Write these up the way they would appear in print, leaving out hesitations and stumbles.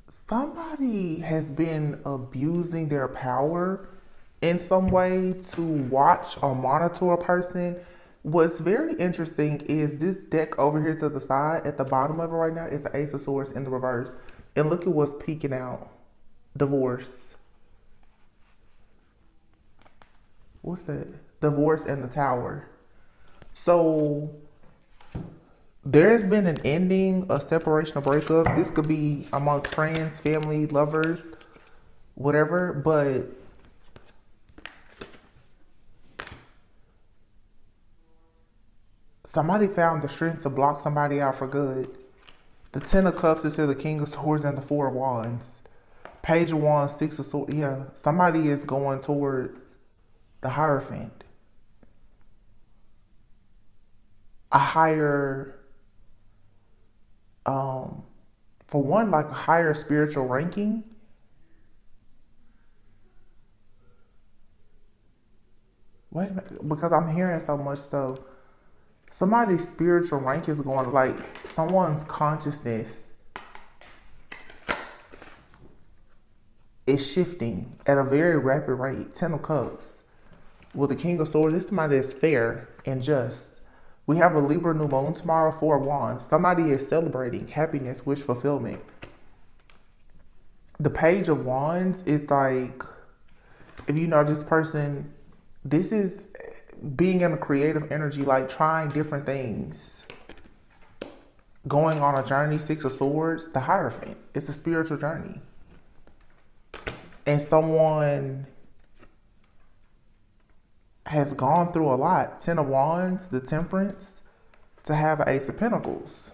Somebody has been abusing their power in some way to watch or monitor a person. What's very interesting is this deck over here to the side at the bottom of it right now is the Ace of Swords in the reverse. And look at what's peeking out. Divorce. What's that? Divorce and the Tower. So there's been an ending, a separation, a breakup. This could be amongst friends, family, lovers, whatever, but somebody found the strength to block somebody out for good. The Ten of Cups is here, the King of Swords, and the Four of Wands. Page of Wands, Six of Swords. Yeah, somebody is going towards the Hierophant. A higher, for one, like a higher spiritual ranking. Wait a minute, because I'm hearing so much stuff. Somebody's spiritual rank is going, like someone's consciousness is shifting at a very rapid rate. Ten of Cups. With the King of Swords, this somebody is fair and just. We have a Libra new moon tomorrow, Four of Wands. Somebody is celebrating happiness, wish fulfillment. The Page of Wands is like, if you know this person, this is being in a creative energy, like trying different things. Going on a journey, Six of Swords, the Hierophant. It's a spiritual journey. And someone has gone through a lot. Ten of Wands, the Temperance, to have an Ace of Pentacles.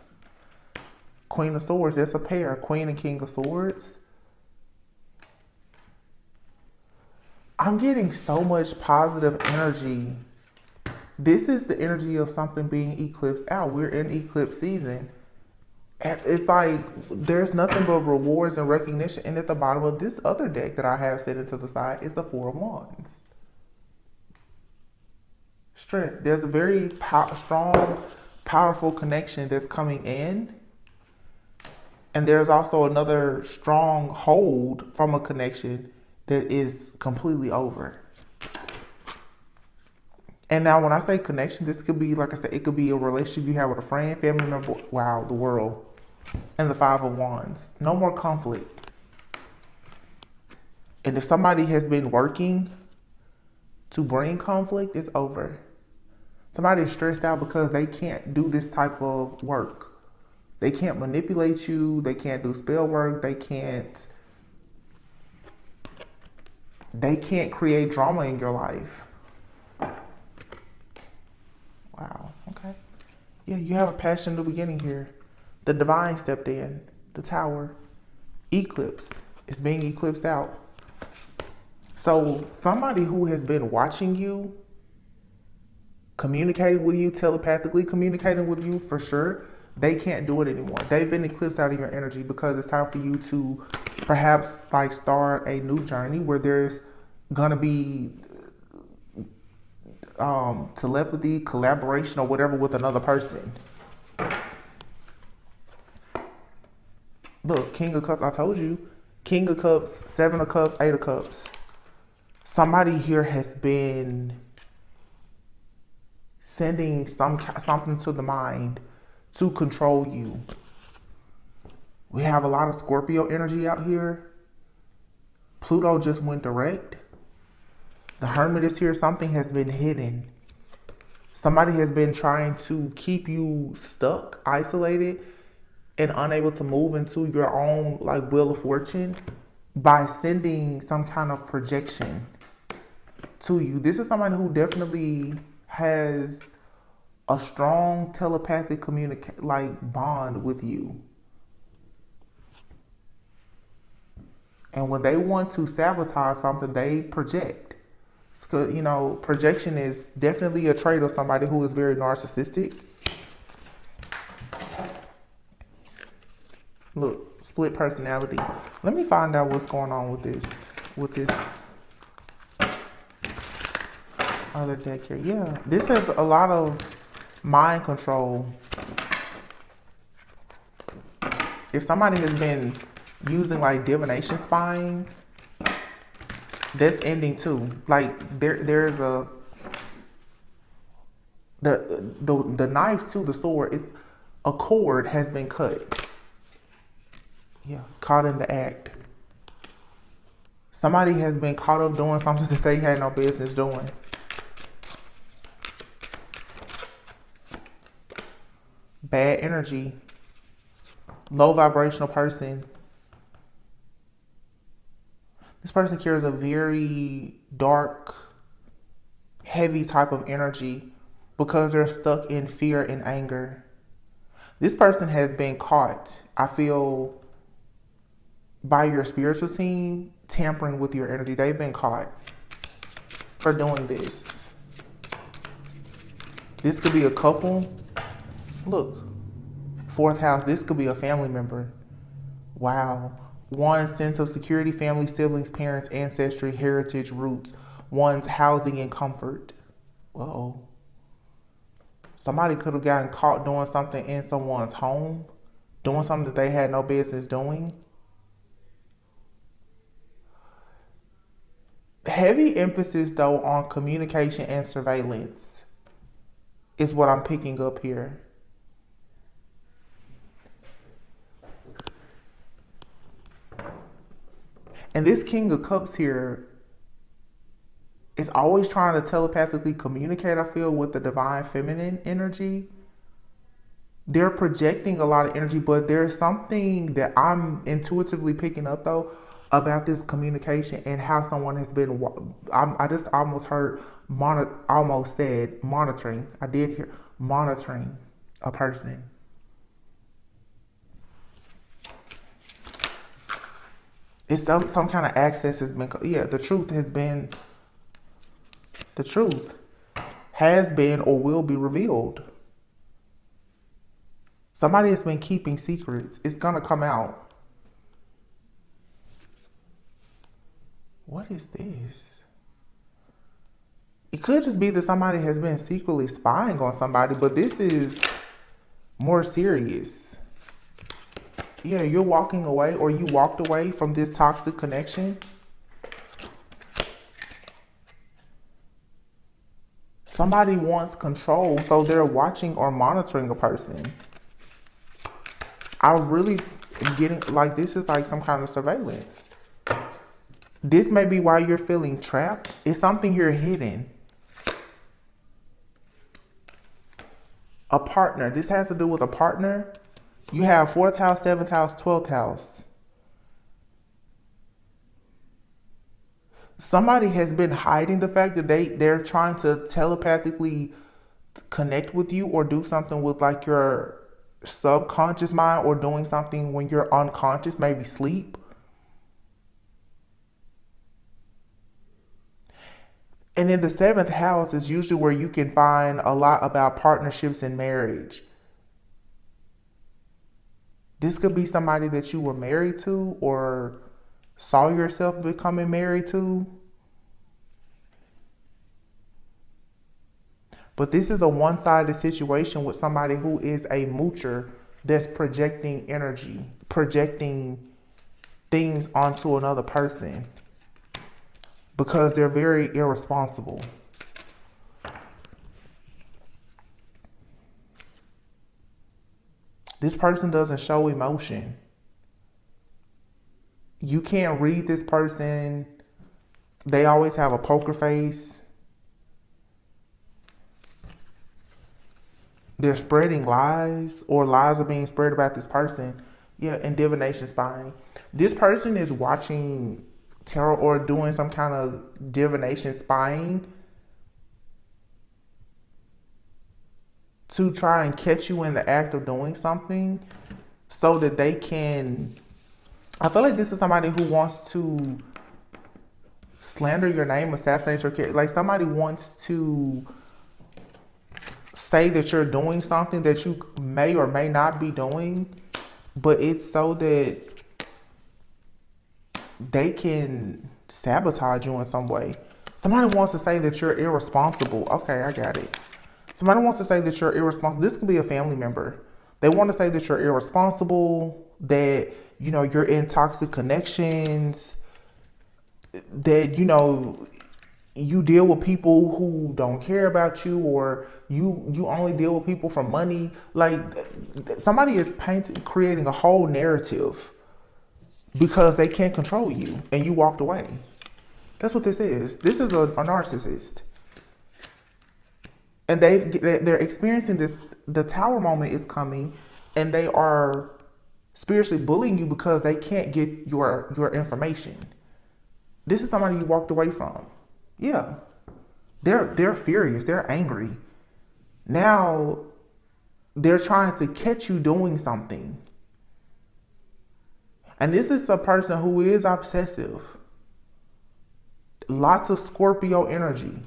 Queen of Swords, it's a pair. Queen and King of Swords. I'm getting so much positive energy. This is the energy of something being eclipsed out. We're in eclipse season. And it's like there's nothing but rewards and recognition. And at the bottom of this other deck that I have set into the side is the Four of Wands. Strength. There's a very strong, powerful connection that's coming in. And there's also another strong hold from a connection that is completely over. And now when I say connection, this could be, like I said, it could be a relationship you have with a friend, family member, wow, the world. And the Five of Wands. No more conflict. And if somebody has been working to bring conflict, it's over. Somebody is stressed out because they can't do this type of work. They can't manipulate you. They can't do spell work. They can't create drama in your life. Wow, okay. Yeah, you have a passion new beginning here. The Divine stepped in. The Tower. Eclipse. It's being eclipsed out. So somebody who has been watching you, communicating with you, telepathically communicating with you for sure, they can't do it anymore. They've been eclipsed out of your energy because it's time for you to perhaps like start a new journey where there's gonna be telepathy, collaboration, or whatever with another person. Look, King of Cups, I told you. King of Cups, Seven of Cups, Eight of Cups. Somebody here has been sending something to the mind to control you. We have a lot of Scorpio energy out here. Pluto just went direct. The Hermit is here. Something has been hidden. Somebody has been trying to keep you stuck, isolated, and unable to move into your own like wheel of fortune by sending some kind of projection to you. This is somebody who definitely has a strong telepathic bond with you. And when they want to sabotage something, they project. So, you know, projection is definitely a trait of somebody who is very narcissistic. Look, split personality. Let me find out what's going on with this other deck here. Yeah, this has a lot of mind control. If somebody has been using like divination spying, that's ending too. Like there's the knife to the sword is a cord has been cut. Yeah, caught in the act. Somebody has been caught up doing something that they had no business doing. Bad energy. Low vibrational person. This person carries a very dark, heavy type of energy because they're stuck in fear and anger. This person has been caught, I feel, by your spiritual team tampering with your energy. They've been caught for doing this. This could be a couple. Look, fourth house, this could be a family member. Wow. One, sense of security, family, siblings, parents, ancestry, heritage, roots. One's housing and comfort. Uh-oh. Somebody could have gotten caught doing something in someone's home, doing something that they had no business doing. Heavy emphasis, though, on communication and surveillance is what I'm picking up here. And this King of Cups here is always trying to telepathically communicate, I feel, with the divine feminine energy. They're projecting a lot of energy, but there's something that I'm intuitively picking up, though, about this communication and how someone has been, I just almost heard, almost said monitoring. I did hear monitoring a person. It's some kind of access has been, the truth has been, the truth has been or will be revealed. Somebody has been keeping secrets. It's going to come out. What is this? It could just be that somebody has been secretly spying on somebody, but this is more serious. Yeah, you're walking away, or you walked away from this toxic connection. Somebody wants control, so they're watching or monitoring a person. I really am getting, like, this is like some kind of surveillance. This may be why you're feeling trapped. It's something here hidden. A partner. This has to do with a partner. You have 4th house, 7th house, 12th house. Somebody has been hiding the fact that they're trying to telepathically connect with you or do something with like your subconscious mind, or doing something when you're unconscious, maybe sleep. And in the 7th house is usually where you can find a lot about partnerships and marriage. This could be somebody that you were married to or saw yourself becoming married to. But this is a one-sided situation with somebody who is a moocher that's projecting energy, projecting things onto another person because they're very irresponsible. This person doesn't show emotion. You can't read this person. They always have a poker face. They're spreading lies, or lies are being spread about this person. Yeah, and divination spying. This person is watching tarot or doing some kind of divination spying to try and catch you in the act of doing something so that they can, I feel like this is somebody who wants to slander your name, assassinate your character. Like somebody wants to say that you're doing something that you may or may not be doing, but it's so that they can sabotage you in some way. Somebody wants to say that you're irresponsible. Okay, I got it. Somebody wants to say that you're irresponsible. This could be a family member. They want to say that you're irresponsible, that you know, you're in toxic connections, that, you know, you deal with people who don't care about you, or you only deal with people for money. Like, somebody is creating a whole narrative because they can't control you and you walked away. That's what this is. This is a narcissist. And they're experiencing this. The tower moment is coming, and they are spiritually bullying you because they can't get your information. This is somebody you walked away from. Yeah. They're furious. They're angry. Now they're trying to catch you doing something. And this is a person who is obsessive. Lots of Scorpio energy.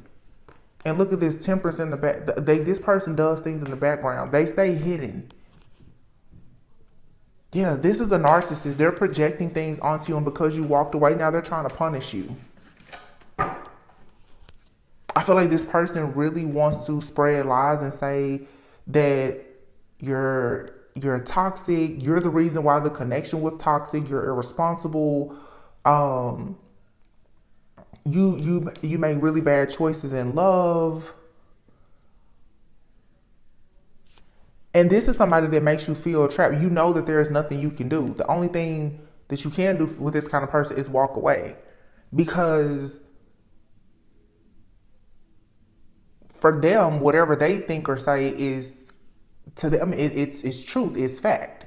And look at this Temperance in the back. This person does things in the background. They stay hidden. Yeah, this is a narcissist. They're projecting things onto you, and because you walked away, now they're trying to punish you. I feel like this person really wants to spread lies and say that you're toxic. You're the reason why the connection was toxic. You're irresponsible. You make really bad choices in love. And this is somebody that makes you feel trapped. You know that there is nothing you can do. The only thing that you can do with this kind of person is walk away. Because for them, whatever they think or say is, to them, it's truth, it's fact.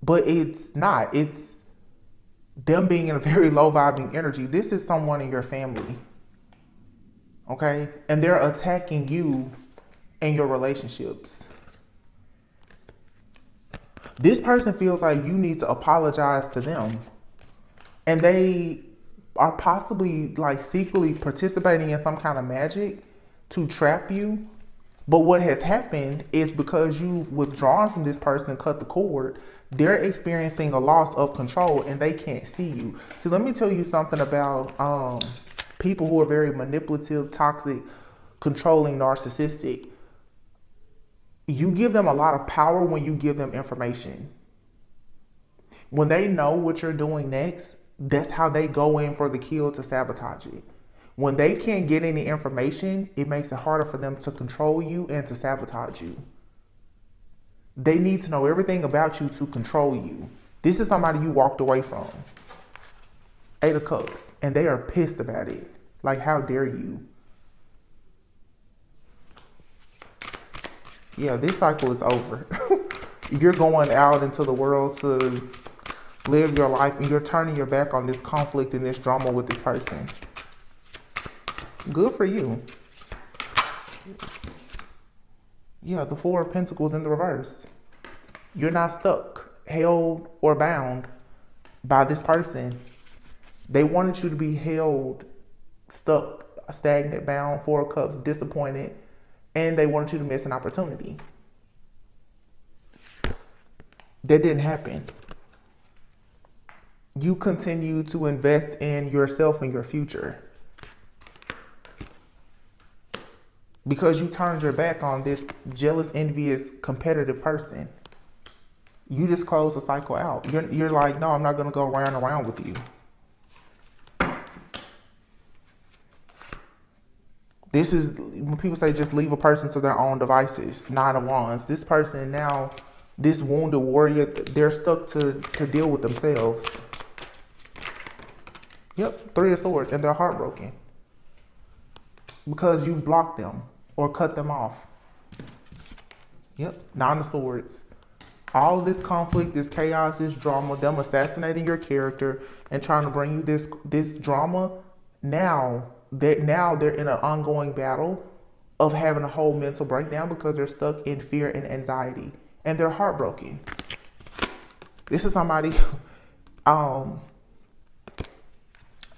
But it's not. It's them being in a very low vibing energy. This is someone in your family. Okay? And they're attacking you and your relationships. This person feels like you need to apologize to them. And they are possibly like secretly participating in some kind of magic to trap you. But what has happened is because you've withdrawn from this person and cut the cord, they're experiencing a loss of control and they can't see you. So let me tell you something about people who are very manipulative, toxic, controlling, narcissistic. You give them a lot of power when you give them information. When they know what you're doing next, that's how they go in for the kill to sabotage it. When they can't get any information, it makes it harder for them to control you and to sabotage you. They need to know everything about you to control you. This is somebody you walked away from. 8 of Cups. And they are pissed about it. Like, how dare you? Yeah, this cycle is over. You're going out into the world to live your life, and you're turning your back on this conflict and this drama with this person. Good for you. Yeah, the 4 of Pentacles in the reverse. You're not stuck, held, or bound by this person. They wanted you to be held, stuck, stagnant, bound, 4 of Cups, disappointed, and they wanted you to miss an opportunity. That didn't happen. You continue to invest in yourself and your future. Because you turned your back on this jealous, envious, competitive person. You just close the cycle out. You're like, no, I'm not going to go round and round with you. This is when people say just leave a person to their own devices. 9 of Wands. This person now, this wounded warrior, they're stuck to deal with themselves. Yep, 3 of Swords, and they're heartbroken. Because you blocked them or cut them off. Yep, 9 of Swords. All of this conflict, this chaos, this drama, them assassinating your character and trying to bring you this drama, now they're in an ongoing battle of having a whole mental breakdown because they're stuck in fear and anxiety. And they're heartbroken. This is somebody, like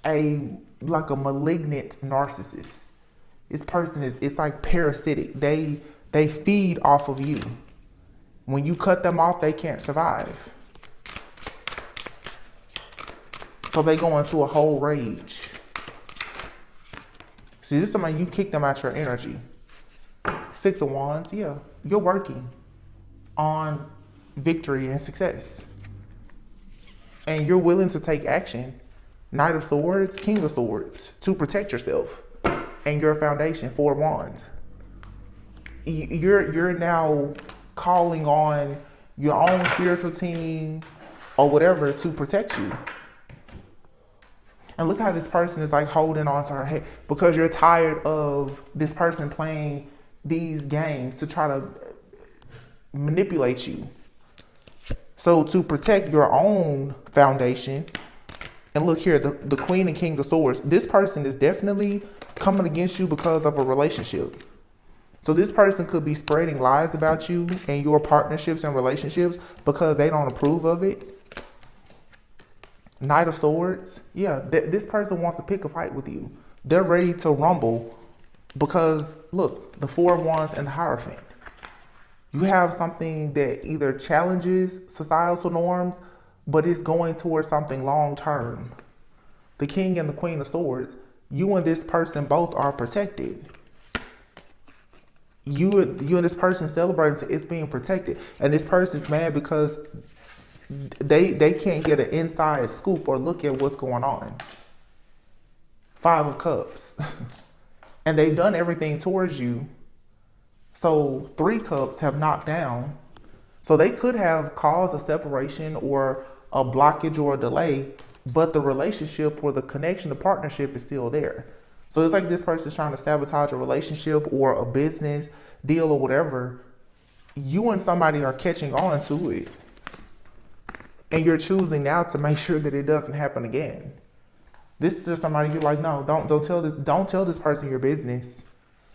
a malignant narcissist. This person it's like parasitic. They feed off of you. When you cut them off, they can't survive. So they go into a whole rage. See, this is somebody, you kick them out your energy. 6 of Wands, yeah. You're working on victory and success. And you're willing to take action. Knight of Swords, King of Swords, to protect yourself and your foundation. 4 of Wands. You're now calling on your own spiritual team or whatever to protect you. And look how this person is like holding on to her head because you're tired of this person playing these games to try to manipulate you. So to protect your own foundation, and look here, the Queen and King of Swords, this person is definitely coming against you because of a relationship. So this person could be spreading lies about you and your partnerships and relationships because they don't approve of it. Knight of Swords. Yeah, this person wants to pick a fight with you. They're ready to rumble because, look, the 4 of Wands and the Hierophant. You have something that either challenges societal norms, but it's going towards something long term. The King and the Queen of Swords. You and this person both are protected. You and this person celebrating it's being protected. And this person's mad because they can't get an inside scoop or look at what's going on. 5 of Cups. And they've done everything towards you. So 3 Cups have knocked down. So they could have caused a separation or a blockage or a delay, but the relationship or the connection, the partnership is still there. So it's like this person's trying to sabotage a relationship or a business deal or whatever. You and somebody are catching on to it. And you're choosing now to make sure that it doesn't happen again. This is just somebody you're like, no, don't tell this person your business.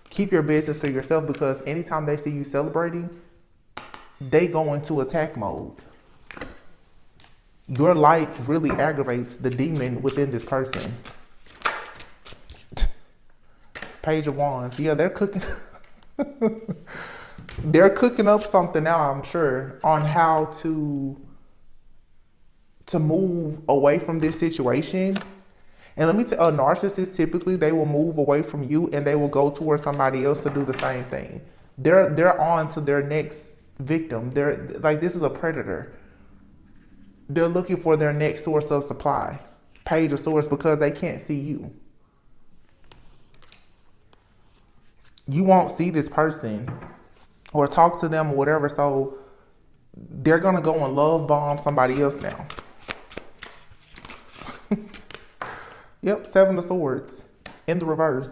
Keep your business to yourself because anytime they see you celebrating, they go into attack mode. Your light really aggravates the demon within this person. Page of Wands. Yeah, they're cooking. They're cooking up something now, I'm sure, on how to move away from this situation. And let me tell you, a narcissist, typically they will move away from you and they will go towards somebody else to do the same thing. They're on to their next victim. They're like, this is a predator. They're looking for their next source of supply. Page of Swords, because they can't see you. You won't see this person or talk to them or whatever, so they're gonna go and love bomb somebody else now. Yep, 7 of Swords in the reverse.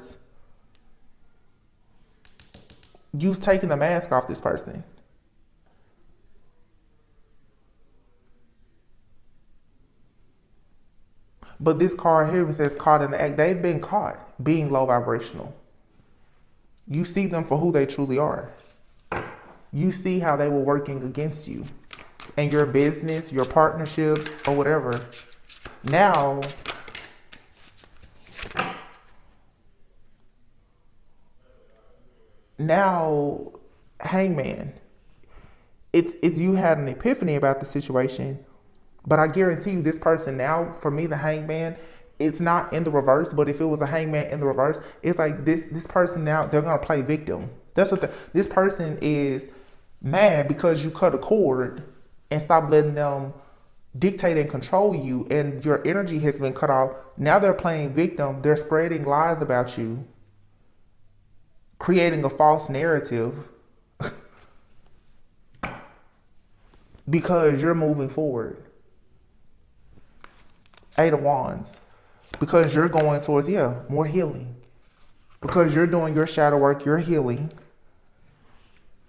You've taken the mask off this person. But this card here says caught in the act. They've been caught being low vibrational. You see them for who they truly are. You see how they were working against you and your business, your partnerships, or whatever. Now, Hangman. It's you had an epiphany about the situation, but I guarantee you this person now, for me, the Hangman, it's not in the reverse, but if it was a Hangman in the reverse, it's like this person now, they're going to play victim. That's what this person is mad because you cut a cord and stop letting them dictate and control you, and your energy has been cut off. Now they're playing victim. They're spreading lies about you, creating a false narrative because you're moving forward. 8 of Wands. Because you're going towards, more healing. Because you're doing your shadow work, you're healing.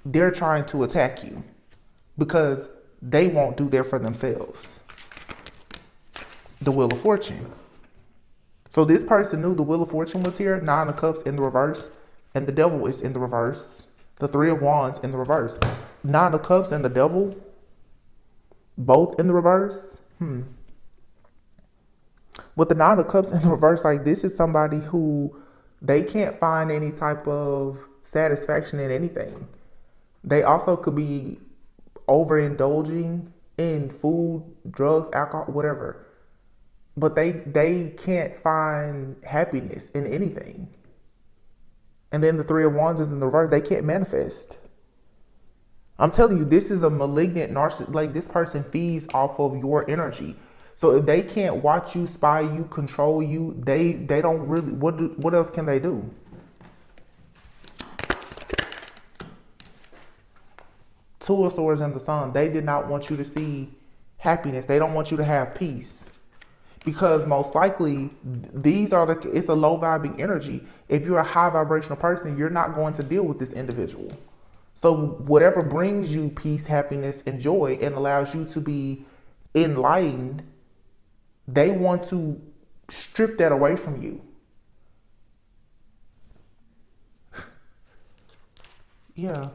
They're trying to attack you because they won't do that for themselves. The Wheel of Fortune. So this person knew the Wheel of Fortune was here. 9 of Cups in the reverse. And the Devil is in the reverse. The 3 of Wands in the reverse. 9 of Cups and the Devil, both in the reverse. With the 9 of Cups in the reverse, like this is somebody who they can't find any type of satisfaction in anything. They also could be overindulging in food, drugs, alcohol, whatever. But they can't find happiness in anything. And then the 3 of Wands is in the reverse. They can't manifest. I'm telling you, this is a malignant narcissist. Like this person feeds off of your energy. So if they can't watch you, spy you, control you, they don't really, what else can they do? Two of Swords and the Sun, they did not want you to see happiness. They don't want you to have peace. Because most likely, it's a low vibing energy. If you're a high vibrational person, you're not going to deal with this individual. So whatever brings you peace, happiness, and joy and allows you to be enlightened, they want to strip that away from you. Yeah.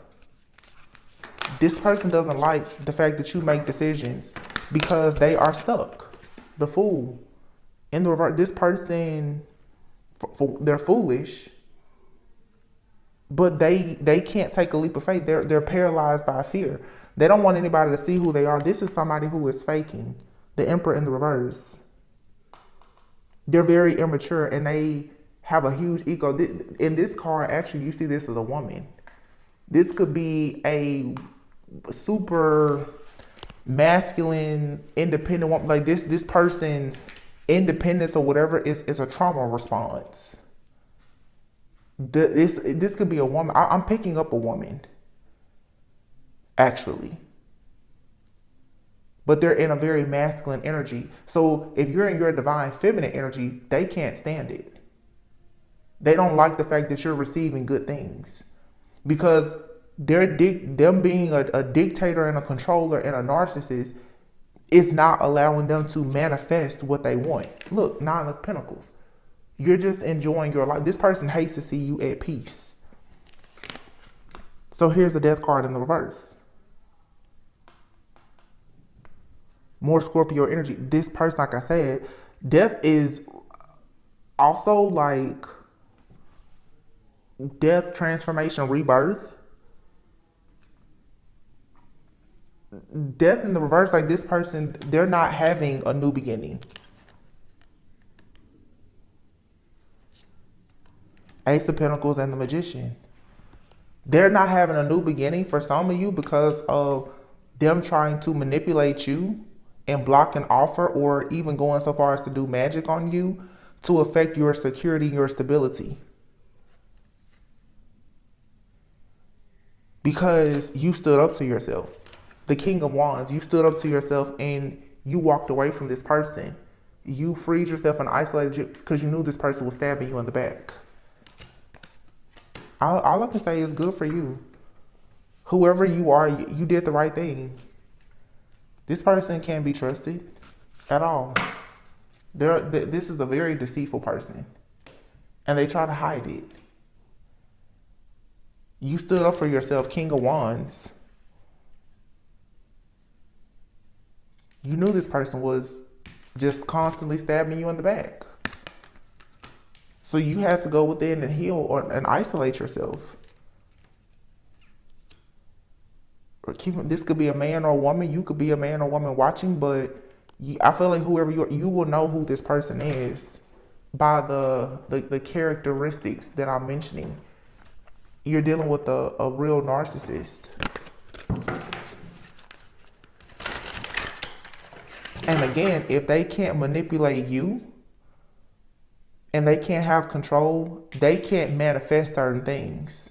This person doesn't like the fact that you make decisions because they are stuck. The Fool. In the reverse, this person, they're foolish, but they can't take a leap of faith. They're paralyzed by fear. They don't want anybody to see who they are. This is somebody who is faking. The Emperor in the reverse. They're very immature and they have a huge ego. In this card, actually, you see this as a woman. This could be a super masculine, independent woman. Like this person's independence or whatever is a trauma response. This could be a woman. I'm picking up a woman, actually. But they're in a very masculine energy. So if you're in your divine feminine energy, they can't stand it. They don't like the fact that you're receiving good things. Because them being a dictator and a controller and a narcissist is not allowing them to manifest what they want. Look, Nine of Pentacles. You're just enjoying your life. This person hates to see you at peace. So here's the Death card in the reverse. More Scorpio energy. This person, like I said, death is also like death, transformation, rebirth. Death in the reverse, like this person, they're not having a new beginning. Ace of Pentacles and the Magician. They're not having a new beginning for some of you because of them trying to manipulate you and block an offer, or even going so far as to do magic on you to affect your security, your stability. Because you stood up to yourself. The King of Wands, you stood up to yourself and you walked away from this person. You freed yourself and isolated you because you knew this person was stabbing you in the back. All I can say is good for you. Whoever you are, you did the right thing. This person can't be trusted at all. This is a very deceitful person. And they try to hide it. You stood up for yourself, King of Wands. You knew this person was just constantly stabbing you in the back. So you had to go within and heal and isolate yourself. Or this could be a man or a woman. You could be a man or woman watching, but I feel like whoever you will know who this person is by the characteristics that I'm mentioning. You're dealing with a real narcissist. And again, if they can't manipulate you and they can't have control, they can't manifest certain things.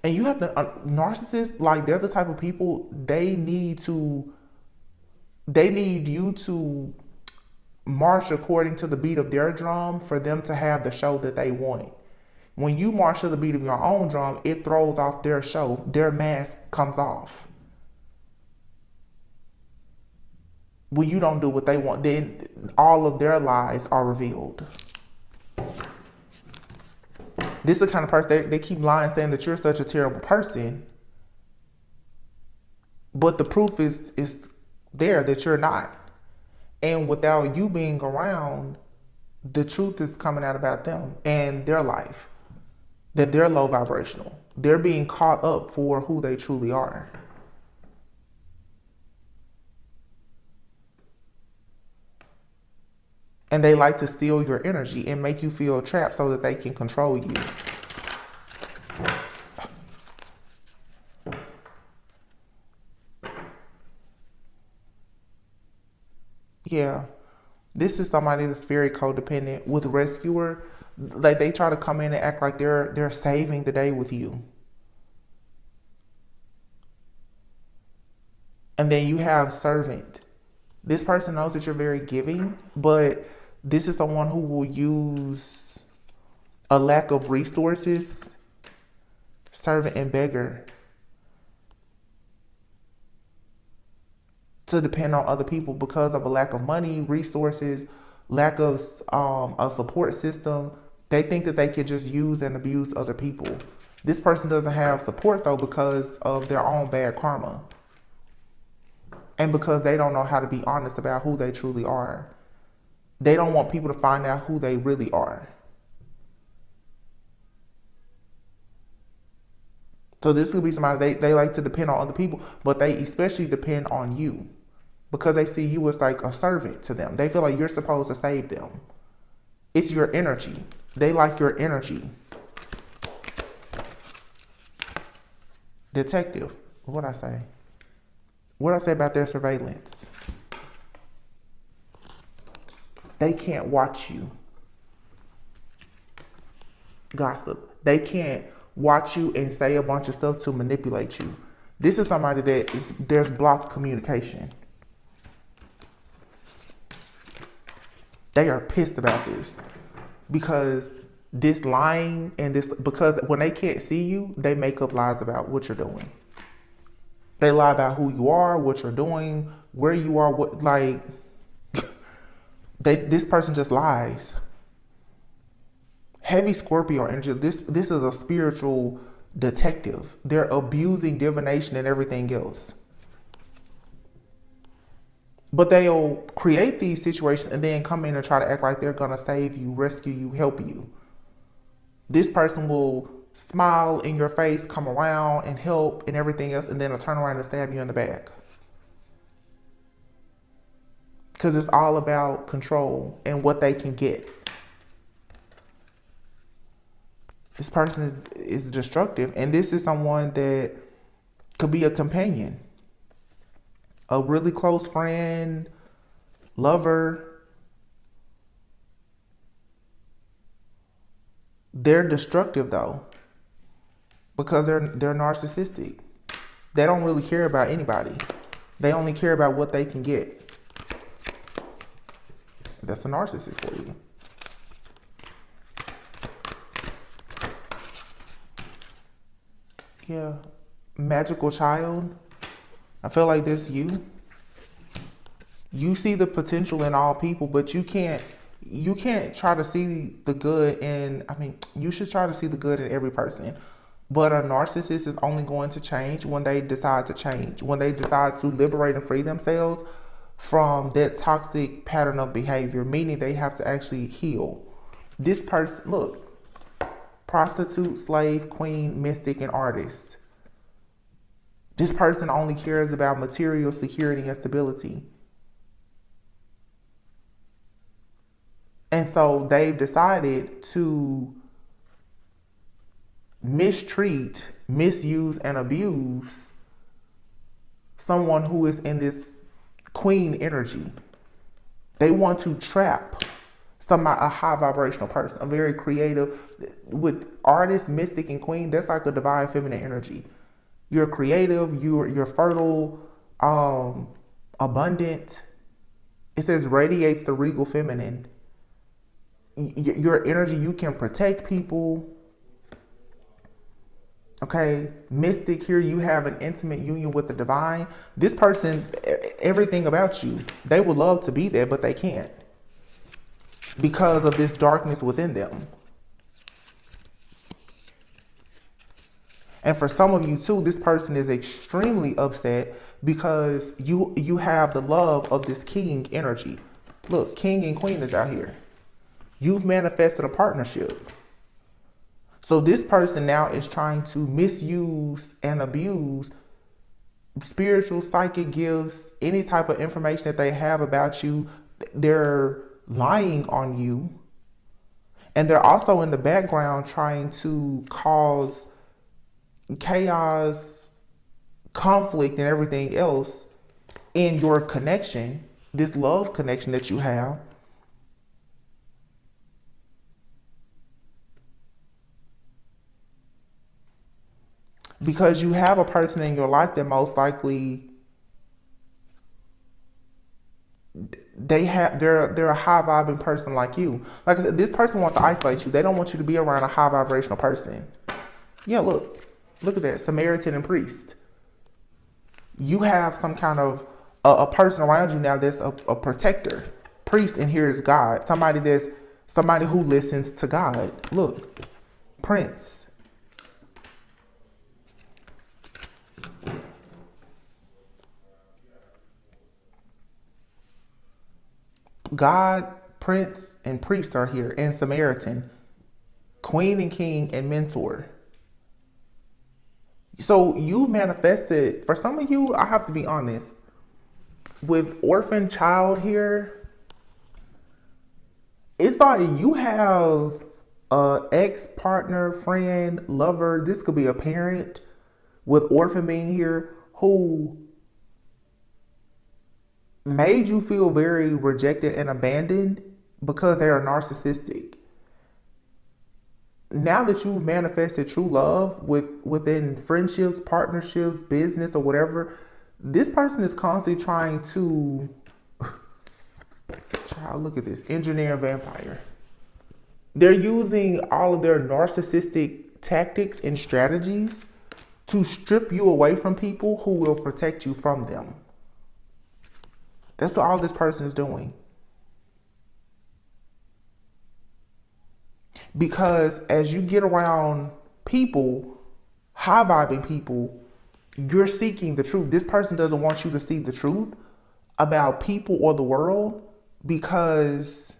And you have to, narcissists, like they're the type of people, they need you to march according to the beat of their drum for them to have the show that they want. When you march to the beat of your own drum, it throws off their show. Their mask comes off. When you don't do what they want, then all of their lies are revealed. This is the kind of person, they keep lying saying that you're such a terrible person. But the proof is there that you're not. And without you being around, the truth is coming out about them and their life. That they're low vibrational. They're being caught up for who they truly are. And they like to steal your energy and make you feel trapped so that they can control you. Yeah. This is somebody that's very codependent with rescuer. Like they try to come in and act like they're saving the day with you. And then you have servant. This person knows that you're very giving, but this is someone who will use a lack of resources, servant and beggar, to depend on other people because of a lack of money, resources, lack of a support system. They think that they can just use and abuse other people. This person doesn't have support though because of their own bad karma. And because they don't know how to be honest about who they truly are. They don't want people to find out who they really are. So this could be somebody they like to depend on other people, but they especially depend on you because they see you as like a servant to them. They feel like you're supposed to save them. It's your energy. They like your energy. Detective. What'd I say? What'd I say about their surveillance? They can't watch you gossip. They can't watch you and say a bunch of stuff to manipulate you. This is somebody there's blocked communication. They are pissed about this because this lying and this, because when they can't see you, they make up lies about what you're doing. They lie about who you are, what you're doing, where you are, what, like, this person just lies. Heavy Scorpio energy. This is a spiritual detective. They're abusing divination and everything else. But they'll create these situations and then come in and try to act like they're gonna save you, rescue you, help you. This person will smile in your face, come around and help and everything else, and then they'll turn around and stab you in the back. Because it's all about control and what they can get. This person is destructive, and this is someone that could be a companion, a really close friend, lover. They're destructive though, because they're narcissistic. They don't really care about anybody. They only care about what they can get. That's a narcissist for you. Yeah. Magical child. I feel like this you. You see the potential in all people, but you can't try to see the good in, you should try to see the good in every person. But a narcissist is only going to change when they decide to change, when they decide to liberate and free themselves from that toxic pattern of behavior, meaning they have to actually heal. This person, look, prostitute, slave, queen, mystic, and artist. This person only cares about material security and stability. And so they've decided to mistreat, misuse, and abuse someone who is in this queen energy. They want to trap a high vibrational person, a very creative, with artist, mystic, and queen. That's like a divine feminine energy. You're creative, you're fertile, abundant. It says radiates the regal feminine. Your energy, you can protect people. Okay, mystic, here you have an intimate union with the divine. This person, everything about you, they would love to be there, but they can't because of this darkness within them. And for some of you too, this person is extremely upset because you have the love of this king energy. Look, king and queen is out here. You've manifested a partnership. So this person now is trying to misuse and abuse spiritual, psychic gifts, any type of information that they have about you. They're lying on you. And they're also in the background trying to cause chaos, conflict, and everything else in your connection this love connection that you have. Because you have a person in your life that most likely they're a high vibing person like you. Like I said, this person wants to isolate you. They don't want you to be around a high vibrational person. Yeah, look at that, Samaritan and priest. You have some kind of a person around you now that's a protector. Priest, and here is God. Somebody who listens to God. Look, Prince. God, Prince, and Priest are here, and Samaritan, Queen and King, and Mentor. So you manifested, for some of you, I have to be honest, with orphan child here, it's like you have a ex-partner, friend, lover, this could be a parent with orphan being here, who made you feel very rejected and abandoned because they are narcissistic. Now that you've manifested true love within friendships, partnerships, business, or whatever, this person is constantly trying to look at this, engineer vampire. They're using all of their narcissistic tactics and strategies to strip you away from people who will protect you from them. That's what all this person is doing. Because as you get around people, high vibing people, you're seeking the truth. This person doesn't want you to see the truth about people or the world, because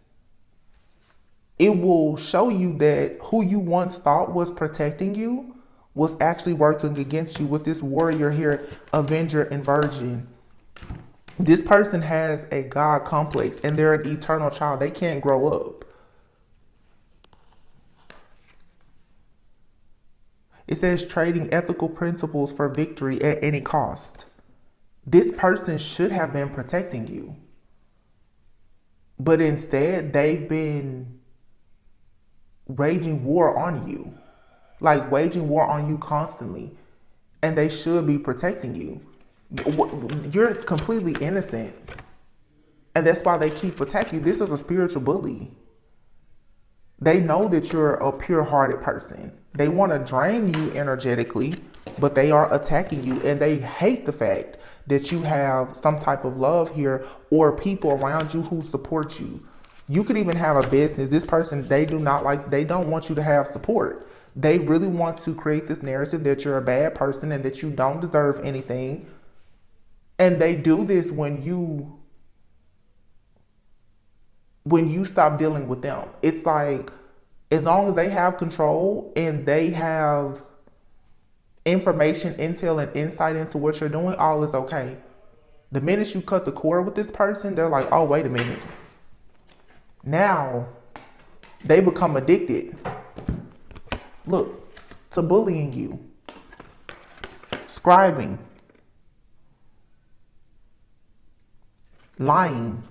it will show you that who you once thought was protecting you was actually working against you with this warrior here, Avenger and Virgin. This person has a God complex and they're an eternal child. They can't grow up. It says trading ethical principles for victory at any cost. This person should have been protecting you. But instead, they've been waging war on you. Like waging war on you constantly. And they should be protecting you. You're completely innocent. And that's why they keep attacking you. This is a spiritual bully. They know that you're a pure-hearted person. They want to drain you energetically, but they are attacking you. And they hate the fact that you have some type of love here or people around you who support you. You could even have a business. This person, they don't want you to have support. They really want to create this narrative that you're a bad person and that you don't deserve anything. And they do this when you stop dealing with them. It's like, as long as they have control and they have information, intel, and insight into what you're doing, all is okay. The minute you cut the cord with this person, they're like, oh, wait a minute. Now, they become addicted. Look, to bullying you, scribing, lying,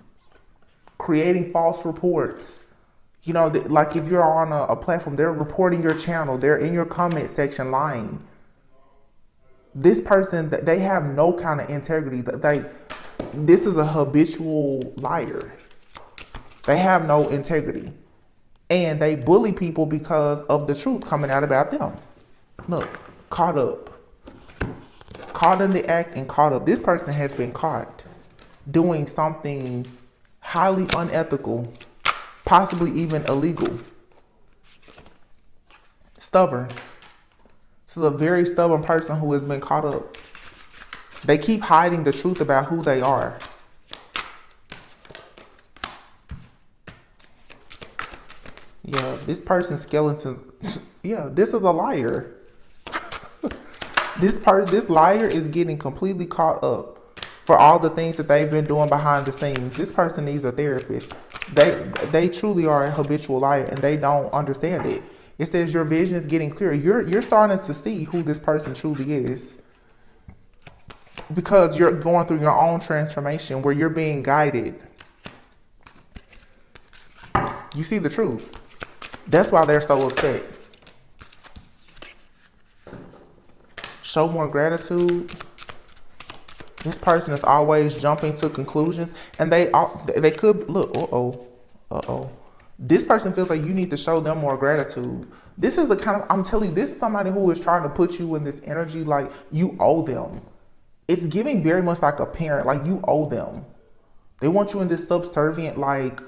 creating false reports. You know, like if you're on a platform, they're reporting your channel, they're in your comment section lying. This person, they have no kind of integrity. This is a habitual liar. They have no integrity. And they bully people because of the truth coming out about them. Look, caught up. Caught in the act and caught up. This person has been caught doing something highly unethical, possibly even illegal. Stubborn. This is a very stubborn person who has been caught up. They keep hiding the truth about who they are. Yeah, this person's skeletons. Yeah, this is a liar. This liar is getting completely caught up for all the things that they've been doing behind the scenes. This person needs a therapist. They truly are a habitual liar and they don't understand it. It says your vision is getting clearer. You're starting to see who this person truly is. because you're going through your own transformation where you're being guided. You see the truth. That's why they're so upset. Show more gratitude. This person is always jumping to conclusions, and they could look. This person feels like you need to show them more gratitude. This is the kind of, I'm telling you, this is somebody who is trying to put you in this energy like you owe them. It's giving very much like a parent, like you owe them. They want you in this subservient like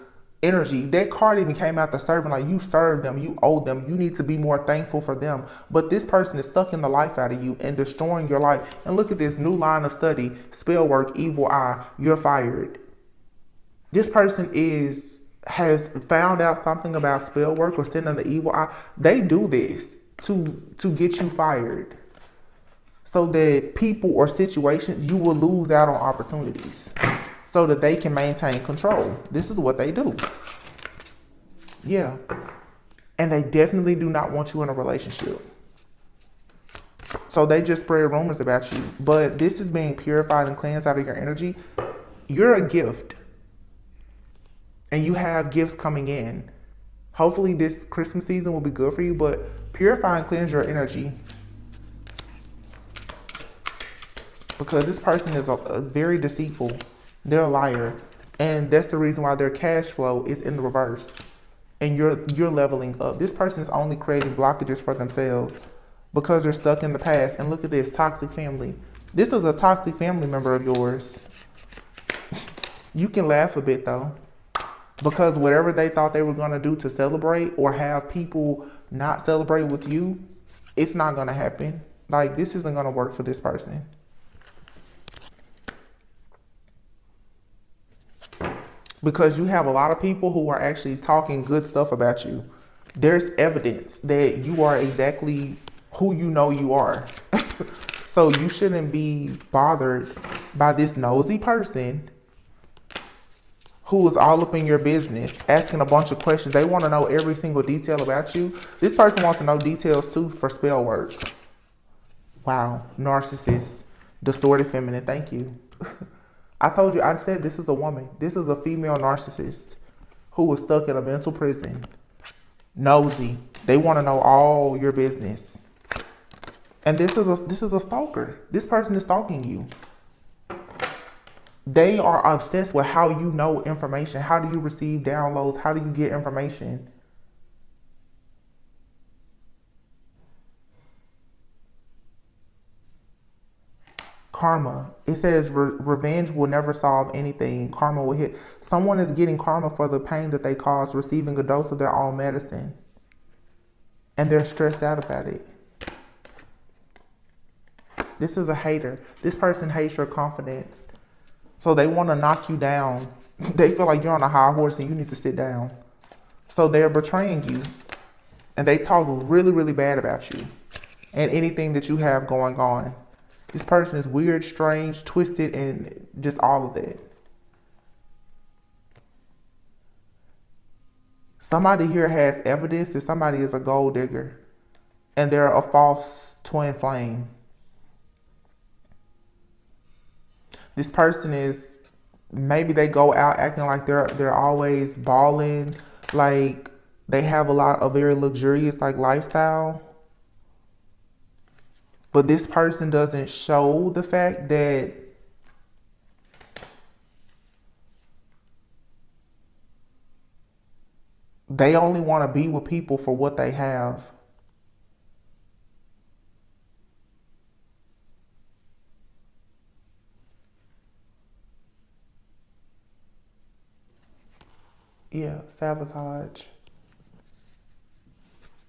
energy. That card even came out the servant, like you serve them, you owe them, you need to be more thankful for them. But this person is sucking the life out of you and destroying your life. And look at this new line of study, spell work, evil eye, you're fired. This person has found out something about spell work or sending the evil eye. They do this to get you fired, so that people or situations, you will lose out on opportunities so that they can maintain control. This is what they do. Yeah. And they definitely do not want you in a relationship. So they just spread rumors about you. But this is being purified and cleansed out of your energy. You're a gift. And you have gifts coming in. Hopefully this Christmas season will be good for you, but purify and cleanse your energy. Because this person is a very deceitful. They're a liar. And that's the reason why their cash flow is in the reverse. And you're leveling up. This person is only creating blockages for themselves because they're stuck in the past. And look at this, toxic family. This is a toxic family member of yours. You can laugh a bit though. Because whatever they thought they were going to do to celebrate or have people not celebrate with you, it's not going to happen. Like, this isn't going to work for this person. Because you have a lot of people who are actually talking good stuff about you. There's evidence that you are exactly who you know you are. So you shouldn't be bothered by this nosy person who is all up in your business, asking a bunch of questions. They want to know every single detail about you. This person wants to know details too for spell work. Wow, narcissist, distorted feminine, thank you. I told you, I said this is a woman. This is a female narcissist who is stuck in a mental prison. Nosy. They want to know all your business. And this is a stalker. This person is stalking you. They are obsessed with how you know information. How do you receive downloads? How do you get information? Karma. It says revenge will never solve anything. Karma will hit. Someone is getting karma for the pain that they caused, receiving a dose of their own medicine. And they're stressed out about it. This is a hater. This person hates your confidence. So they want to knock you down. They feel like you're on a high horse and you need to sit down. So they're betraying you. And they talk really, really bad about you and anything that you have going on. This person is weird, strange, twisted, and just all of that. Somebody here has evidence that somebody is a gold digger. And they're a false twin flame. This person is, maybe they go out acting like they're always balling, like they have a very luxurious like lifestyle. But this person doesn't show the fact that they only want to be with people for what they have. Yeah, sabotage.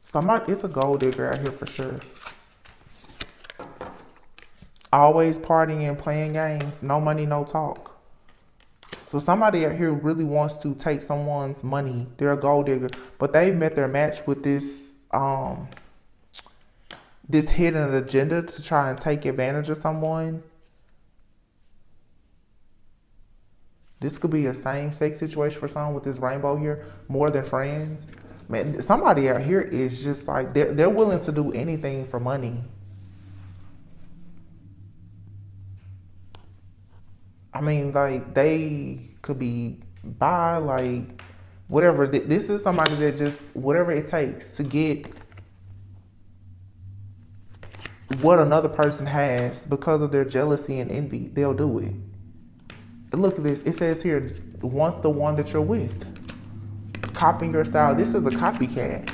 Somebody, it's a gold digger out here for sure. Always partying and playing games. No money, no talk. So somebody out here really wants to take someone's money. They're a gold digger. But they've met their match with this this hidden agenda to try and take advantage of someone. This could be a same-sex situation for someone with this rainbow here, more than friends. Man, somebody out here is just like, they're willing to do anything for money. I mean, like, they could be bi, like, whatever. This is somebody that just, whatever it takes to get what another person has because of their jealousy and envy, they'll do it. And look at this. It says here, wants the one that you're with. Copying your style. This is a copycat.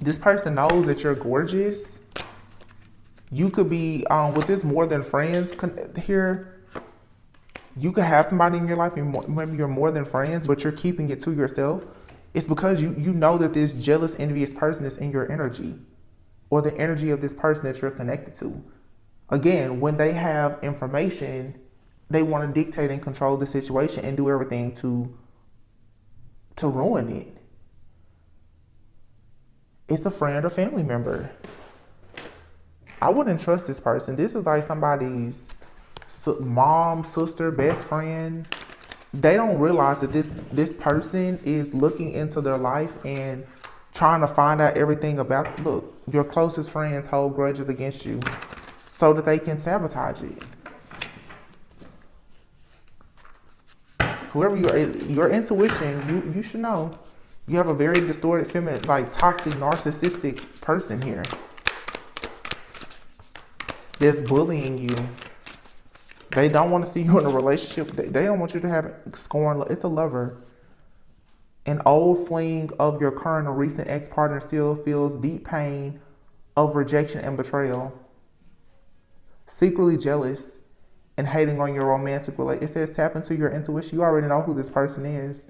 This person knows that you're gorgeous. You could be, with this more than friends here, you could have somebody in your life, and maybe you're more than friends, but you're keeping it to yourself. It's because you know that this jealous, envious person is in your energy, or the energy of this person that you're connected to. Again, when they have information, they want to dictate and control the situation and do everything to ruin it. It's a friend or family member. I wouldn't trust this person. This is like somebody's mom, sister, best friend. They don't realize that this person is looking into their life and trying to find out everything about. Look, your closest friends hold grudges against you so that they can sabotage it. Whoever you are, your intuition, you should know. You have a very distorted, feminine, like toxic, narcissistic person here that's bullying you. They don't want to see you in a relationship. They don't want you to have scorn. It's a lover. An old fling of your current or recent ex-partner still feels deep pain of rejection and betrayal. Secretly jealous and hating on your romantic relationship. It says tap into your intuition. You already know who this person is.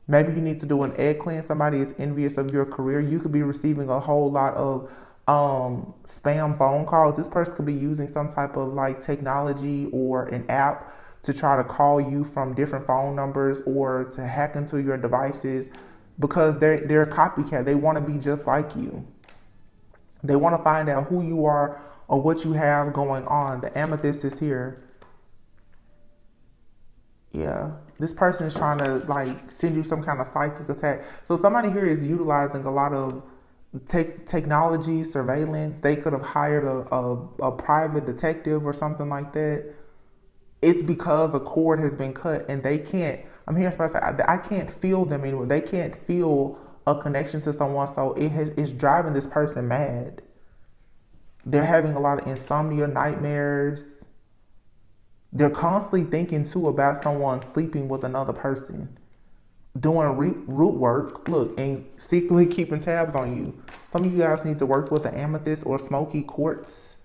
Maybe you need to do an egg cleanse. Somebody is envious of your career. You could be receiving a whole lot of spam phone calls. This person could be using some type of like technology or an app to try to call you from different phone numbers or to hack into your devices because they're a copycat. They want to be just like you. They want to find out who you are or what you have going on. The amethyst is here. Yeah, this person is trying to like send you some kind of psychic attack. So somebody here is utilizing a lot of technology, surveillance. They could have hired a private detective or something like that. It's because a cord has been cut and they can't, I'm hearing somebody say, I can't feel them anymore. They can't feel a connection to someone. So it's driving this person mad. They're having a lot of insomnia, nightmares. They're constantly thinking too about someone sleeping with another person, doing root work, look, and secretly keeping tabs on you. Some of you guys need to work with the amethyst or smoky quartz.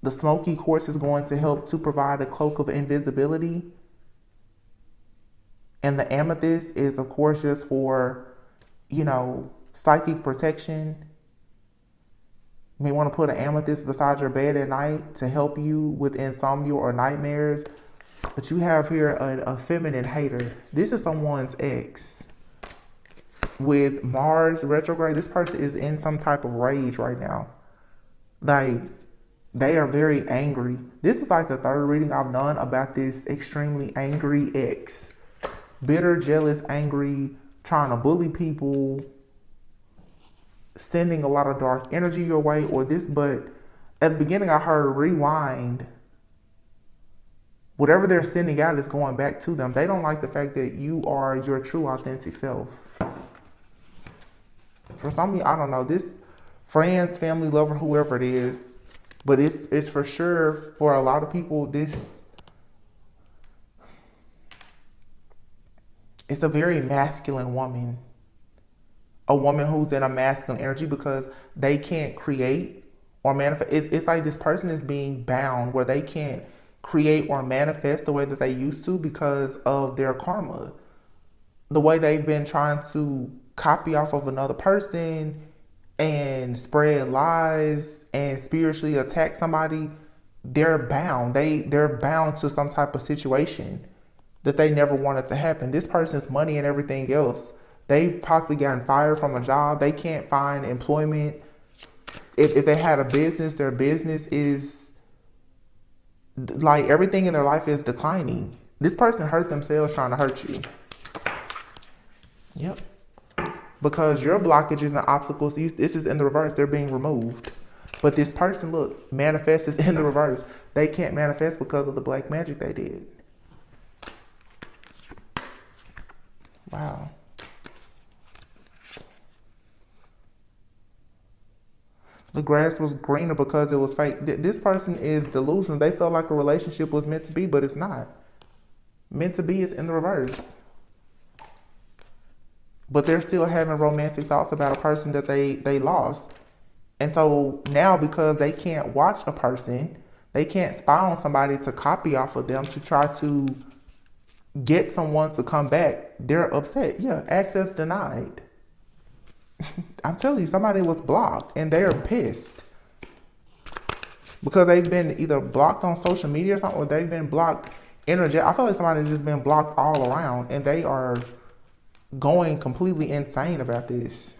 The smoky quartz is going to help to provide a cloak of invisibility. And the amethyst is, of course, just for, psychic protection. You may want to put an amethyst beside your bed at night to help you with insomnia or nightmares. But you have here a feminine hater. This is someone's ex. With Mars retrograde, this person is in some type of rage right now. Like, they are very angry. This is like the third reading I've done about this extremely angry ex. Bitter, jealous, angry, trying to bully people, sending a lot of dark energy your way or this. But at the beginning I heard rewind. Whatever they're sending out is going back to them. They don't like the fact that you are your true authentic self. For some of you, I don't know, this friends, family, lover, whoever it is, but it's for sure for a lot of people, it's a very masculine woman. A woman who's in a masculine energy because they can't create or manifest. It's like this person is being bound where they can't create or manifest the way that they used to because of their karma. The way they've been trying to copy off of another person and spread lies and spiritually attack somebody, they're bound. They're bound to some type of situation that they never wanted to happen. This person's money and everything else, they've possibly gotten fired from a job. They can't find employment. If they had a business, their business is like everything in their life is declining. This person hurt themselves trying to hurt you. Yep. Because your blockages and obstacles, this is in the reverse, they're being removed. But this person, look, manifests in the reverse. They can't manifest because of the black magic they did. Wow. The grass was greener because it was fake. This person is delusional. They felt like a relationship was meant to be, but it's not. Meant to be is in the reverse. But they're still having romantic thoughts about a person that they lost. And so now, because they can't watch a person, they can't spy on somebody to copy off of them to try to get someone to come back, they're upset. Yeah, access denied. I'm telling you, somebody was blocked and they're pissed. Because they've been either blocked on social media or something, or they've been blocked energetic. I feel like somebody's just been blocked all around and they are going completely insane about this.